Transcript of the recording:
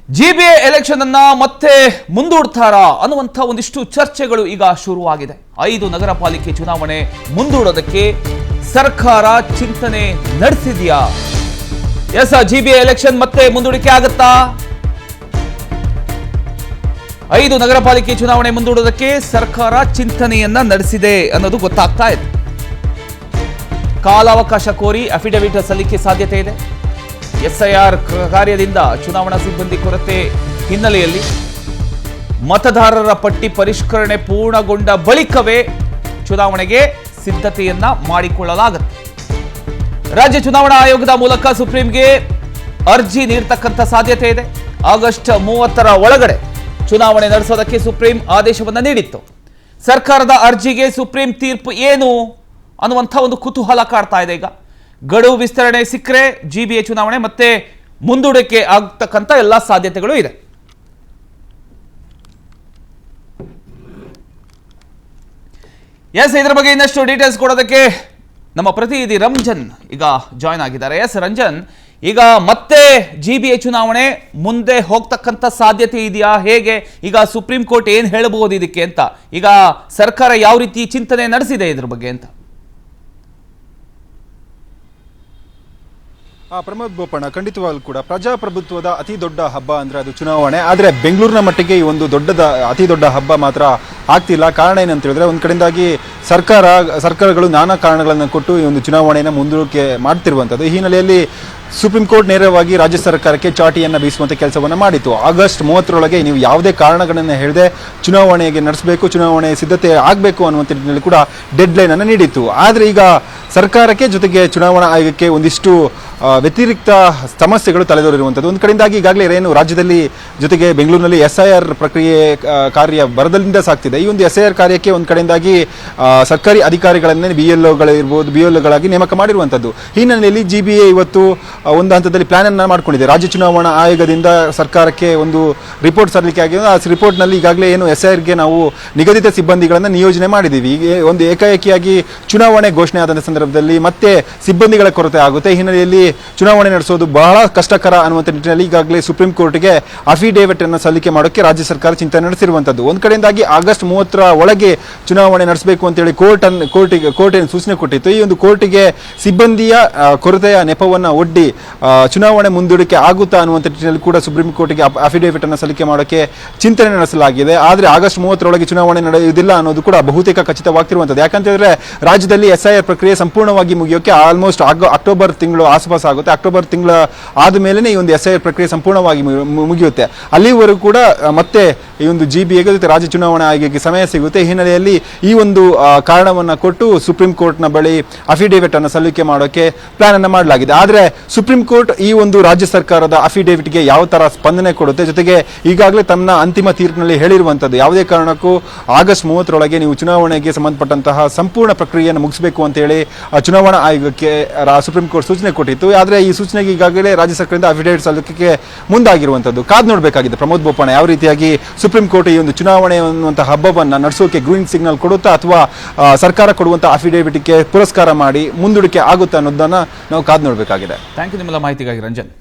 GBA election ಅನ್ನ ಮತ್ತೆ ಮುಂದೂಡ್ತಾರಾ ಅನ್ನುವಂಥ ಒಂದಿಷ್ಟು ಚರ್ಚೆಗಳು ಈಗ ಶುರುವಾಗಿದೆ. 5 ನಗರ ಪಾಲಿಕೆ ಚುನಾವಣೆ ಮುಂದೂಡೋದಕ್ಕೆ ಸರ್ಕಾರ ಚಿಂತನೆ ನಡೆಸಿದೆಯಾ? ಎಸ್, ಜಿಬಿಎ ಎಲೆಕ್ಷನ್ ಮತ್ತೆ ಮುಂದೂಡಿಕೆ ಆಗುತ್ತಾ? 5 ನಗರ ಪಾಲಿಕೆ ಚುನಾವಣೆ ಮುಂದೂಡೋದಕ್ಕೆ ಸರ್ಕಾರ ಚಿಂತನೆಯನ್ನ ನಡೆಸಿದೆ ಅನ್ನೋದು ಗೊತ್ತಾಗ್ತಾ ಇದೆ. ಕಾಲಾವಕಾಶ ಕೋರಿ ಅಫಿಡವಿಟ್ ಸಲ್ಲಿಕೆ ಸಾಧ್ಯತೆ ಇದೆ. ಎಸ್ಐಆರ್ ಕಾರ್ಯದಿಂದ ಚುನಾವಣಾ ಸಿಬ್ಬಂದಿ ಕೊರತೆ ಹಿನ್ನೆಲೆಯಲ್ಲಿ ಮತದಾರರ ಪಟ್ಟಿ ಪರಿಷ್ಕರಣೆ ಪೂರ್ಣಗೊಂಡ ಬಳಿಕವೇ ಚುನಾವಣೆಗೆ ಸಿದ್ಧತೆಯನ್ನ ಮಾಡಿಕೊಳ್ಳಲಾಗುತ್ತೆ. ರಾಜ್ಯ ಚುನಾವಣಾ ಆಯೋಗದ ಮೂಲಕ ಸುಪ್ರೀಂಗೆ ಅರ್ಜಿ ನೀಡತಕ್ಕಂಥ ಸಾಧ್ಯತೆ ಇದೆ. ಆಗಸ್ಟ್ 30ರ ಒಳಗಡೆ ಚುನಾವಣೆ ನಡೆಸೋದಕ್ಕೆ ಸುಪ್ರೀಂ ಆದೇಶವನ್ನ ನೀಡಿತ್ತು. ಸರ್ಕಾರದ ಅರ್ಜಿಗೆ ಸುಪ್ರೀಂ ತೀರ್ಪು ಏನು ಅನ್ನುವಂಥ ಒಂದು ಕುತೂಹಲ ಕಾಡ್ತಾ ಇದೆ. ಈಗ ಗಡುವು ವಿಸ್ತರಣೆ ಸಿಕ್ಕರೆ ಜಿಬಿಎ ಚುನಾವಣೆ ಮತ್ತೆ ಮುಂದೂಡಿಕೆ ಆಗ್ತಕ್ಕಂಥ ಎಲ್ಲ ಸಾಧ್ಯತೆಗಳು ಇದೆ. ಎಸ್, ಇದರ ಬಗ್ಗೆ ಇನ್ನಷ್ಟು ಡೀಟೇಲ್ಸ್ ಕೊಡೋದಕ್ಕೆ ನಮ್ಮ ಪ್ರತಿನಿಧಿ ರಂಜನ್ ಈಗ ಜಾಯ್ನ್ ಆಗಿದ್ದಾರೆ. ಎಸ್ ರಂಜನ್, ಈಗ ಮತ್ತೆ ಜಿಬಿಎ ಚುನಾವಣೆ ಮುಂದೆ ಹೋಗ್ತಕ್ಕಂಥ ಸಾಧ್ಯತೆ ಇದೆಯಾ? ಹೇಗೆ ಈಗ ಸುಪ್ರೀಂ ಕೋರ್ಟ್ ಏನ್ ಹೇಳಬಹುದು ಇದಕ್ಕೆ ಅಂತ? ಈಗ ಸರ್ಕಾರ ಯಾವ ರೀತಿ ಚಿಂತನೆ ನಡೆಸಿದೆ ಇದ್ರ ಬಗ್ಗೆ ಅಂತ? ಪ್ರಮೋದ್ ಬೋಪಣ್ಣ, ಖಂಡಿತವಾಗ್ಲೂ ಕೂಡ ಪ್ರಜಾಪ್ರಭುತ್ವದ ಅತಿ ದೊಡ್ಡ ಹಬ್ಬ ಅಂದರೆ ಅದು ಚುನಾವಣೆ. ಆದರೆ ಬೆಂಗಳೂರಿನ ಮಟ್ಟಿಗೆ ಈ ಒಂದು ಅತಿ ದೊಡ್ಡ ಹಬ್ಬ ಮಾತ್ರ ಆಗ್ತಿಲ್ಲ. ಕಾರಣ ಏನಂತ ಹೇಳಿದ್ರೆ, ಒಂದು ಕಡೆಯಿಂದಾಗಿ ಸರ್ಕಾರಗಳು ನಾನಾ ಕಾರಣಗಳನ್ನು ಕೊಟ್ಟು ಈ ಒಂದು ಚುನಾವಣೆಯನ್ನು ಮುಂದೂಡಿಕೆ ಮಾಡ್ತಿರುವಂಥದ್ದು. ಈ ಹಿನ್ನೆಲೆಯಲ್ಲಿ ಸುಪ್ರೀಂ ಕೋರ್ಟ್ ನೇರವಾಗಿ ರಾಜ್ಯ ಸರ್ಕಾರಕ್ಕೆ ಚಾಟಿಯನ್ನು ಬೀಸುವಂಥ ಕೆಲಸವನ್ನು ಮಾಡಿತ್ತು. ಆಗಸ್ಟ್ 30ರೊಳಗೆ ನೀವು ಯಾವುದೇ ಕಾರಣಗಳನ್ನು ಹೇಳದೆ ಚುನಾವಣೆಗೆ ನಡೆಸಬೇಕು, ಚುನಾವಣೆ ಸಿದ್ಧತೆ ಆಗಬೇಕು ಅನ್ನುವಂಥ ನಿಟ್ಟಿನಲ್ಲಿ ಕೂಡ ಡೆಡ್ಲೈನ್ ಅನ್ನು ನೀಡಿತ್ತು. ಆದರೆ ಈಗ ಸರ್ಕಾರಕ್ಕೆ ಜೊತೆಗೆ ಚುನಾವಣಾ ಆಯೋಗಕ್ಕೆ ಒಂದಿಷ್ಟು ವ್ಯತಿರಿಕ್ತ ಸಮಸ್ಯೆಗಳು ತಲೆದೋರಿರುವಂಥದ್ದು. ಒಂದು ಕಡೆಯಿಂದಾಗಿ ಈಗಾಗಲೇ ಏನು ರಾಜ್ಯದಲ್ಲಿ ಜೊತೆಗೆ ಬೆಂಗಳೂರಿನಲ್ಲಿ ಎಸ್ಐಆರ್ ಪ್ರಕ್ರಿಯೆ ಕಾರ್ಯ ಬರದಿಂದ ಸಾಗ್ತಿದೆ. ಈ ಒಂದು ಎಸ್ಐಆರ್ ಕಾರ್ಯಕ್ಕೆ ಒಂದು ಕಡೆಯಿಂದಾಗಿ ಸರ್ಕಾರಿ ಅಧಿಕಾರಿಗಳನ್ನೇ ಬಿಎಲ್ಒಗಳಾಗಿ ನೇಮಕ ಮಾಡಿರುವಂಥದ್ದು. ಈ ಹಿನ್ನೆಲೆಯಲ್ಲಿ ಜಿಬಿಎ ಇವತ್ತು ಒಂದು ಹಂತದಲ್ಲಿ ಪ್ಲಾನ್ ಅನ್ನು ಮಾಡ್ಕೊಂಡಿದೆ. ರಾಜ್ಯ ಚುನಾವಣಾ ಆಯೋಗದಿಂದ ಸರ್ಕಾರಕ್ಕೆ ಒಂದು ರಿಪೋರ್ಟ್ ಸಲ್ಲಿಕೆ ಆಗಿದೆ. ಆ ರಿಪೋರ್ಟ್ನಲ್ಲಿ ಈಗಾಗಲೇ ಏನು ಎಸ್ಐಆರ್ಗೆ ನಾವು ನಿಗದಿತ ಸಿಬ್ಬಂದಿಗಳನ್ನು ನಿಯೋಜನೆ ಮಾಡಿದ್ದೀವಿ. ಈಗ ಒಂದು ಏಕಾಏಕಿಯಾಗಿ ಚುನಾವಣೆ ಘೋಷಣೆ ಆದಂಥ ಸಂದರ್ಭದಲ್ಲಿ ಮತ್ತೆ ಸಿಬ್ಬಂದಿಗಳ ಕೊರತೆ ಆಗುತ್ತೆ. ಈ ಹಿನ್ನೆಲೆಯಲ್ಲಿ ಚುನಾವಣೆ ನಡೆಸೋದು ಬಹಳ ಕಷ್ಟಕರ ಅನ್ನುವಂಥ ನಿಟ್ಟಿನಲ್ಲಿ ಈಗಾಗಲೇ ಸುಪ್ರೀಂ ಕೋರ್ಟ್ಗೆ ಅಫಿಡೇವಿಟ್ ಅನ್ನು ಸಲ್ಲಿಕೆ ಮಾಡೋಕ್ಕೆ ರಾಜ್ಯ ಸರ್ಕಾರ ಚಿಂತನೆ ನಡೆಸಿರುವಂಥದ್ದು. ಒಂದು ಕಡೆಯಿಂದಾಗಿ ಆಗಸ್ಟ್ 30ರ ಒಳಗೆ ಚುನಾವಣೆ ನಡೆಸಬೇಕು ಅಂತೇಳಿ ಕೋರ್ಟ್ ಸೂಚನೆ ಕೊಟ್ಟಿತ್ತು. ಈ ಒಂದು ಕೋರ್ಟಿಗೆ ಸಿಬ್ಬಂದಿಯ ಕೊರತೆಯ ನೆಪವನ್ನು ಒಡ್ಡಿ ಚುನಾವಣೆ ಮುಂದೂಡಿಕೆ ಆಗುತ್ತಾ ಅನ್ನುವಂಥ ನಿಟ್ಟಿನಲ್ಲಿ ಕೂಡ ಸುಪ್ರೀಂ ಕೋರ್ಟ್ಗೆ ಅಫಿಡೇವಿಟ್ ಅನ್ನು ಸಲ್ಲಿಕೆ ಮಾಡೋಕ್ಕೆ ಚಿಂತನೆ ನಡೆಸಲಾಗಿದೆ. ಆದರೆ ಆಗಸ್ಟ್ 30ರೊಳಗೆ ಚುನಾವಣೆ ನಡೆಯುವುದಿಲ್ಲ ಅನ್ನೋದು ಕೂಡ ಬಹುತೇಕ ಖಚಿತವಾಗ್ತಿರುವಂಥದ್ದು. ಯಾಕಂತ ಹೇಳಿದ್ರೆ ರಾಜ್ಯದಲ್ಲಿ ಎಸ್ಐಆರ್ ಪ್ರಕ್ರಿಯೆ ಸಂಪೂರ್ಣವಾಗಿ ಮುಗಿಯೋಕೆ ಆಲ್ಮೋಸ್ಟ್ ಅಕ್ಟೋಬರ್ ತಿಂಗಳು ಆಸುಪಾಸು ಆಗುತ್ತೆ. ಅಕ್ಟೋಬರ್ ತಿಂಗಳ ಆದ ಮೇಲೆ ಈ ಒಂದು ಎಸ್ಐಆರ್ ಪ್ರಕ್ರಿಯೆ ಸಂಪೂರ್ಣವಾಗಿ ಮುಗಿಯುತ್ತೆ. ಅಲ್ಲಿವರೆಗೂ ಕೂಡ ಮತ್ತೆ ಈ ಒಂದು ಜಿಬಿಎಗೆ ಜೊತೆ ರಾಜ್ಯ ಚುನಾವಣಾ ಆಯೋಗಕ್ಕೆ ಸಮಯ ಸಿಗುತ್ತೆ. ಈ ಹಿನ್ನೆಲೆಯಲ್ಲಿ ಈ ಒಂದು ಕಾರಣವನ್ನು ಕೊಟ್ಟು ಸುಪ್ರೀಂ ಕೋರ್ಟ್ನ ಬಳಿ ಅಫಿಡೇವಿಟ್ ಅನ್ನು ಸಲ್ಲಿಕೆ ಮಾಡೋಕೆ ಪ್ಲಾನ್ ಅನ್ನು ಮಾಡಲಾಗಿದೆ. ಆದರೆ ಸುಪ್ರೀಂ ಕೋರ್ಟ್ ಈ ಒಂದು ರಾಜ್ಯ ಸರ್ಕಾರದ ಅಫಿಡೇವಿಟ್ಗೆ ಯಾವ ತರ ಸ್ಪಂದನೆ ಕೊಡುತ್ತೆ, ಜೊತೆಗೆ ಈಗಾಗಲೇ ತನ್ನ ಅಂತಿಮ ತೀರ್ಪಿನಲ್ಲಿ ಹೇಳಿರುವಂಥದ್ದು ಯಾವುದೇ ಕಾರಣಕ್ಕೂ ಆಗಸ್ಟ್ 30ರೊಳಗೆ ನೀವು ಚುನಾವಣೆಗೆ ಸಂಬಂಧಪಟ್ಟಂತಹ ಸಂಪೂರ್ಣ ಪ್ರಕ್ರಿಯೆಯನ್ನು ಮುಗಿಸಬೇಕು ಅಂತ ಹೇಳಿ ಚುನಾವಣಾ ಆಯೋಗಕ್ಕೆ ಸುಪ್ರೀಂ ಕೋರ್ಟ್ ಸೂಚನೆ ಕೊಟ್ಟಿತ್ತು. ಆದರೆ ಈ ಸೂಚನೆಗೆ ಈಗಾಗಲೇ ರಾಜ್ಯ ಸರ್ಕಾರದಿಂದ ಅಫಿಡೇವಿಟ್ ಸಲ್ಲಿಕೆ ಮುಂದಾಗಿರುವಂಥದ್ದು. ಕಾದು ನೋಡಬೇಕಾಗಿದೆ ಪ್ರಮೋದ್ ಬೋಪಣ್ಣ, ಯಾವ ರೀತಿಯಾಗಿ ಸುಪ್ರೀಂ ಕೋರ್ಟ್ ಈ ಒಂದು ಚುನಾವಣೆ ಅನ್ನುವಂತಹ ಹಬ್ಬವನ್ನು ನಡೆಸೋಕೆ ಗ್ರೀನ್ ಸಿಗ್ನಲ್ ಕೊಡುತ್ತಾ ಅಥವಾ ಸರ್ಕಾರ ಕೊಡುವಂತಹ ಅಫಿಡೇವಿಟ್ಗೆ ಪುರಸ್ಕಾರ ಮಾಡಿ ಮುಂದೂಡಿಕೆ ಆಗುತ್ತಾ ಅನ್ನೋದನ್ನ ನಾವು ಕಾದು ನೋಡಬೇಕಾಗಿದೆ. ಥ್ಯಾಂಕ್ ಯು ನಿಮ್ಮೆಲ್ಲ ಮಾಹಿತಿಗಾಗಿ ರಂಜನ್.